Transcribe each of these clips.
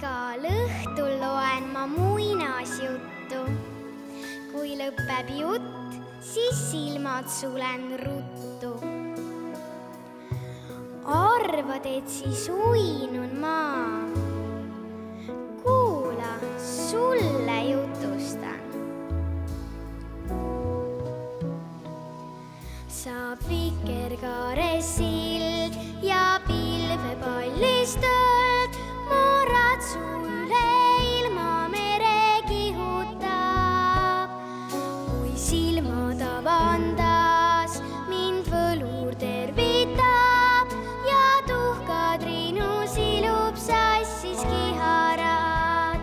igal õhtul loen ma muinasjuttu. Kui lõpeb jutt, siis silmad sulen ruttu. Arvad, et siis uinun ma? Kuula, sulle jutustan. Saab vikerkaare sild ja pilvepallist ööd, ratsu üle ilma mere kihutab. Kui silmad avandas, mind võlur tervitab ja tuhkatriinu silub sassis kiharad.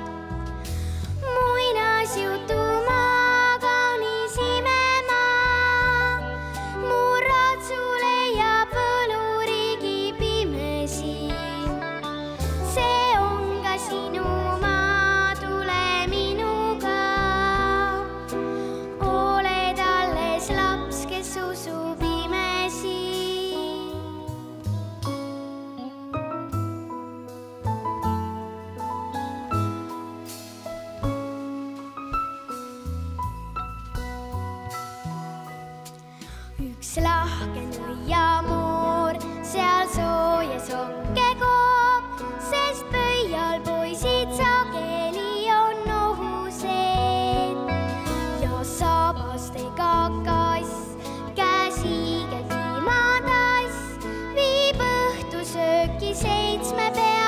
Muinasjutu maa, kaunis imemaa, mu ratsu leiab võlurigi pimesi. See on ka sinu maa, tule minuga. Oled alles laps, kes usub imesi. Üks lahke nõiamoor, seal sooja sokke koob, sest pöial poisid sageli on ohused. Ja saabastega kass, käsiga tiimatass, viib õhtusööki 7 peale.